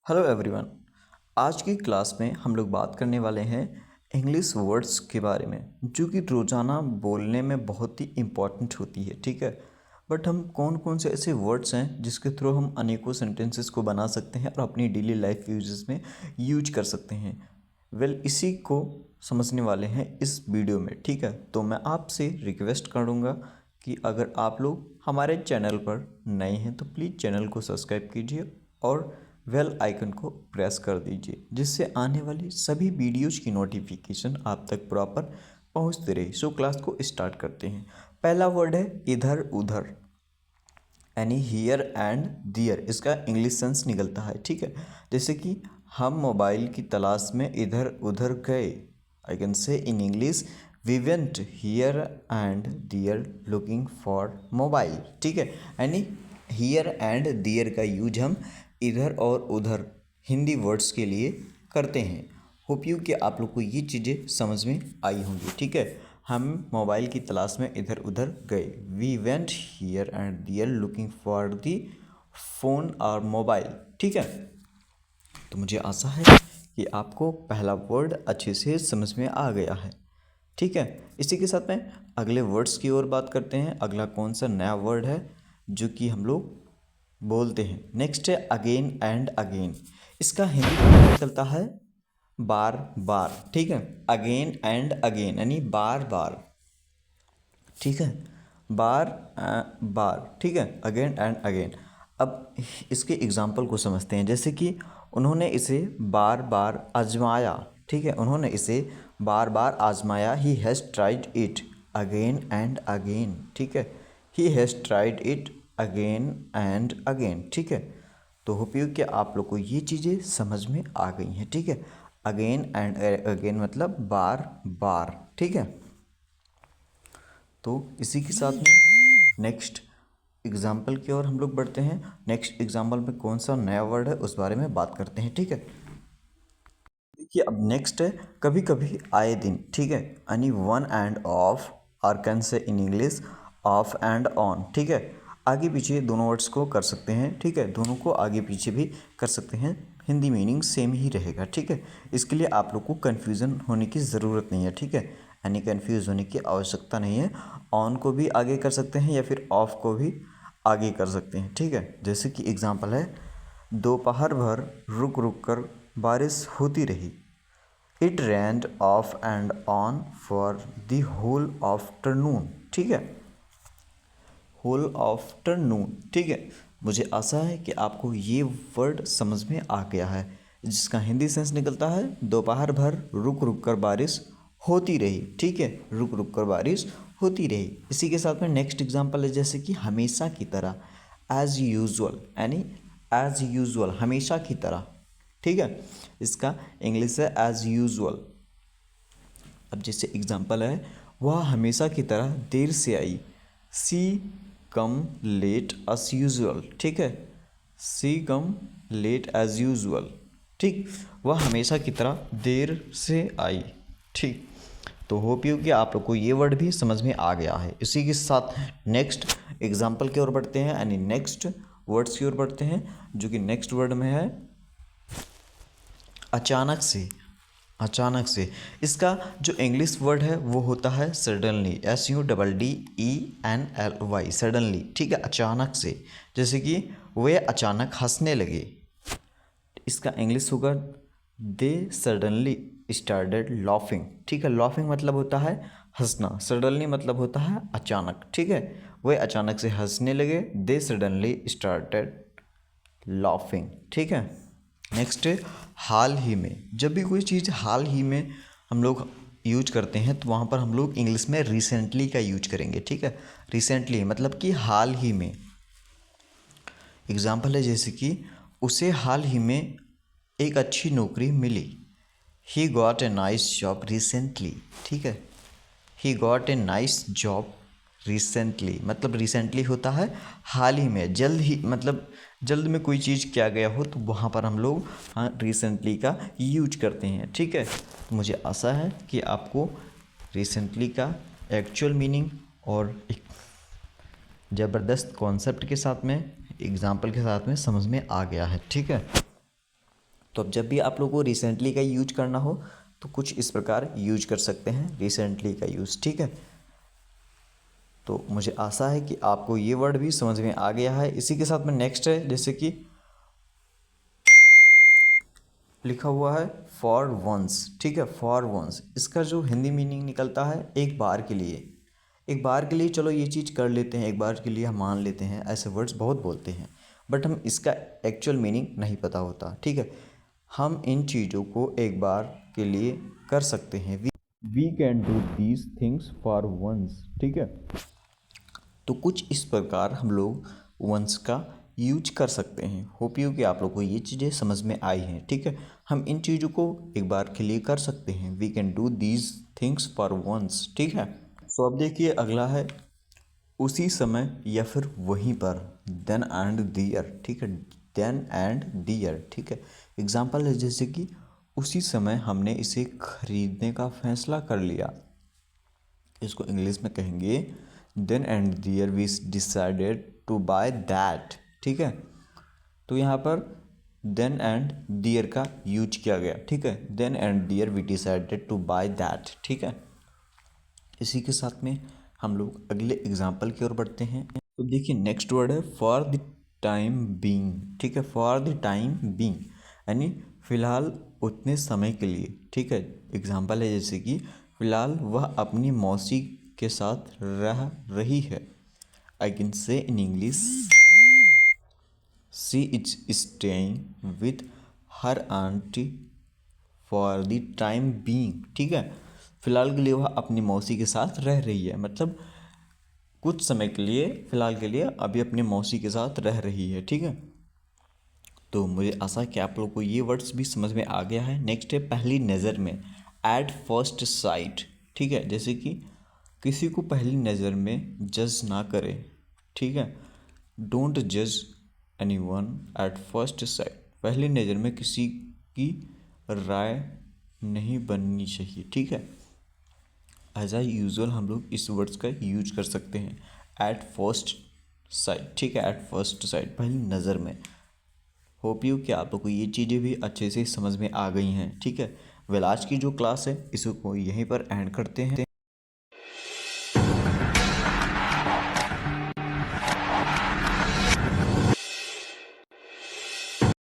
Hello everyone. आज की class में हम लोग बात करने वाले हैं इंग्लिश वर्ड्स के बारे में, जो कि रोज़ाना बोलने में बहुत ही इम्पॉर्टेंट होती है। ठीक है, बट हम कौन कौन से ऐसे वर्ड्स हैं जिसके थ्रू हम अनेकों सेंटेंसेस को बना सकते हैं और अपनी डेली लाइफ यूजेस में यूज कर सकते हैं। इसी को समझने वाले हैं इस वीडियो में। ठीक है, तो मैं आपसे रिक्वेस्ट करूँगा कि अगर आप लोग हमारे चैनल पर नए हैं तो प्लीज़ चैनल को सब्सक्राइब कीजिए और बेल आइकन को प्रेस कर दीजिए, जिससे आने वाली सभी वीडियोज की नोटिफिकेशन आप तक प्रॉपर पहुंचती रहे। सो क्लास को स्टार्ट करते हैं। पहला वर्ड है इधर उधर, यानी हियर एंड दियर। इसका इंग्लिश सेंस निकलता है। ठीक है, जैसे कि हम मोबाइल की तलाश में इधर उधर गए। I can say in English we went here and there looking for mobile. ठीक है, यानी हियर एंड दियर का यूज हम इधर और उधर हिंदी वर्ड्स के लिए करते हैं। होप यू कि आप लोग को ये चीज़ें समझ में आई होंगी। ठीक है, हम मोबाइल की तलाश में इधर उधर गए। We went here and there looking for the phone और मोबाइल। ठीक है, तो मुझे आशा है कि आपको पहला वर्ड अच्छे से समझ में आ गया है। ठीक है, इसी के साथ में अगले वर्ड्स की ओर बात करते हैं। अगला कौन सा नया वर्ड है जो कि हम लोग बोलते हैं? नेक्स्ट है अगेन एंड अगेन। इसका हिंदी में निकलता है बार बार। ठीक है, अगेन एंड अगेन यानी बार बार। ठीक है, बार बार। ठीक है, अगेन एंड अगेन। अब इसके एग्जाम्पल को समझते हैं। जैसे कि उन्होंने इसे बार बार आजमाया। ठीक है, उन्होंने इसे बार बार आजमाया। He has tried it again and again. ठीक है, he has tried it again and again. ठीक है, तो होप यू कि आप लोग को ये चीज़ें समझ में आ गई हैं। ठीक है, अगेन एंड अगेन मतलब बार बार। ठीक है, तो इसी के साथ में नेक्स्ट एग्जाम्पल की ओर हम लोग बढ़ते हैं। नेक्स्ट एग्जाम्पल में कौन सा नया वर्ड है उस बारे में बात करते हैं। ठीक है, देखिए अब नेक्स्ट है कभी कभी आए दिन। ठीक है, यानी वन एंड ऑफ, और can say in English of and on. ठीक है, आगे पीछे दोनों वर्ड्स को कर सकते हैं। ठीक है, दोनों को आगे पीछे भी कर सकते हैं, हिंदी मीनिंग सेम ही रहेगा। ठीक है, इसके लिए आप लोग को कन्फ्यूज़न होने की ज़रूरत नहीं है। ठीक है, यानी कन्फ्यूज़ होने की आवश्यकता नहीं है। ऑन को भी आगे कर सकते हैं या फिर ऑफ को भी आगे कर सकते हैं। ठीक है, जैसे कि एग्जांपल है दोपहर भर रुक रुक कर बारिश होती रही। It rained off and on for the whole afternoon. ठीक है, होल आफ्टरनून। ठीक है, मुझे आशा है कि आपको ये वर्ड समझ में आ गया है, जिसका हिंदी सेंस निकलता है दोपहर भर रुक रुक कर बारिश होती रही। ठीक है, रुक रुक कर बारिश होती रही। इसी के साथ में नेक्स्ट एग्जांपल है जैसे कि हमेशा की तरह, एज यूजुअल, यानी एज यूजुअल हमेशा की तरह। ठीक है, इसका इंग्लिश है एज यूजुअल। अब जैसे एग्जांपल है वह हमेशा की तरह देर से आई। सी कम लेट एज यूजुअल। ठीक है, सी कम लेट एज यूजुअल। ठीक, वह हमेशा की तरह देर से आई। ठीक, तो होप यू कि आप लोग को ये वर्ड भी समझ में आ गया है। इसी के साथ नेक्स्ट एग्जाम्पल की ओर बढ़ते हैं, यानी नेक्स्ट वर्ड्स की ओर बढ़ते हैं, जो कि नेक्स्ट वर्ड में है अचानक से। अचानक से, इसका जो इंग्लिश वर्ड है वो होता है सडनली, SUDDENLY, सडनली। ठीक है, अचानक से। जैसे कि वे अचानक हंसने लगे। इसका इंग्लिश होगा दे सडनली स्टार्टेड लाफिंग। ठीक है, लाफिंग मतलब होता है हंसना, सडनली मतलब होता है अचानक। ठीक है, वे अचानक से हंसने लगे। They suddenly started laughing. ठीक है, नेक्स्ट है हाल ही में। जब भी कोई चीज़ हाल ही में हम लोग यूज करते हैं तो वहाँ पर हम लोग इंग्लिश में रिसेंटली का यूज करेंगे। ठीक है, रिसेंटली मतलब कि हाल ही में। एग्जाम्पल है जैसे कि उसे हाल ही में एक अच्छी नौकरी मिली। He got a nice job recently. ठीक है, he got a nice job recently मतलब रिसेंटली होता है हाल ही में, जल्द ही, मतलब जल्द में कोई चीज़ किया गया हो तो वहाँ पर हम लोग रिसेंटली का यूज करते हैं। ठीक है, तो मुझे आशा है कि आपको रिसेंटली का एक्चुअल मीनिंग और एक ज़बरदस्त कॉन्सेप्ट के साथ में, एग्जाम्पल के साथ में समझ में आ गया है। ठीक है, तो अब जब भी आप लोगों को रिसेंटली का यूज करना हो तो कुछ इस प्रकार यूज कर सकते हैं रिसेंटली का यूज़, ठीक है। तो मुझे आशा है कि आपको ये वर्ड भी समझ में आ गया है। इसी के साथ में नेक्स्ट है, जैसे कि लिखा हुआ है फॉर वंस, ठीक है। फॉर वंस इसका जो हिंदी मीनिंग निकलता है एक बार के लिए। एक बार के लिए चलो ये चीज़ कर लेते हैं, एक बार के लिए हम मान लेते हैं, ऐसे वर्ड्स बहुत बोलते हैं बट हम इसका एक्चुअल मीनिंग नहीं पता होता, ठीक है। हम इन चीज़ों को एक बार के लिए कर सकते हैं। We can do these things for once, ठीक है। तो कुछ इस प्रकार हम लोग वंस का यूज कर सकते हैं। होप यू कि आप लोग को ये चीज़ें समझ में आई हैं, ठीक है। हम इन चीज़ों को एक बार के लिए कर सकते हैं। We can do these things for once, ठीक है। सो अब देखिए अगला है उसी समय या फिर वहीं पर, देन एंड दियर, ठीक है। देन एंड दियर, ठीक है। एग्जाम्पल है जैसे कि उसी समय हमने इसे खरीदने का फैसला कर लिया। इसको इंग्लिश में कहेंगे then and there we decided to buy that, ठीक है। तो यहाँ पर देन एंड दियर का यूज किया गया, ठीक है। Then and there we decided to buy that, ठीक है। इसी के साथ में हम लोग अगले एग्जाम्पल की ओर बढ़ते हैं। तो देखिए नेक्स्ट वर्ड है फॉर द टाइम बीइंग, ठीक है। फॉर द टाइम बीइंग यानी फिलहाल उतने समय के लिए, ठीक है। एग्जाम्पल है जैसे कि फिलहाल वह अपनी मौसी के साथ रह रही है। आई can say in English she is staying with her aunty for the time being, ठीक है। फिलहाल के लिए वह अपनी मौसी के साथ रह रही है, मतलब कुछ समय के लिए, फिलहाल के लिए अभी अपनी मौसी के साथ रह रही है, ठीक है। तो मुझे आशा है कि आप लोग को ये वर्ड्स भी समझ में आ गया है। नेक्स्ट है पहली नज़र में, एट फर्स्ट साइट, ठीक है। जैसे कि किसी को पहली नज़र में जज ना करें, ठीक है। डोंट जज एनीवन एट फर्स्ट साइट। पहली नज़र में किसी की राय नहीं बननी चाहिए, ठीक है। एज आ यूजुअल हम लोग इस वर्ड्स का यूज कर सकते हैं एट फर्स्ट साइट, ठीक है। एट फर्स्ट साइट पहली नज़र में। होप यू कि आप लोग को ये चीज़ें भी अच्छे से समझ में आ गई हैं, ठीक है। वेल आज की जो क्लास है इसको यहीं पर एंड करते हैं।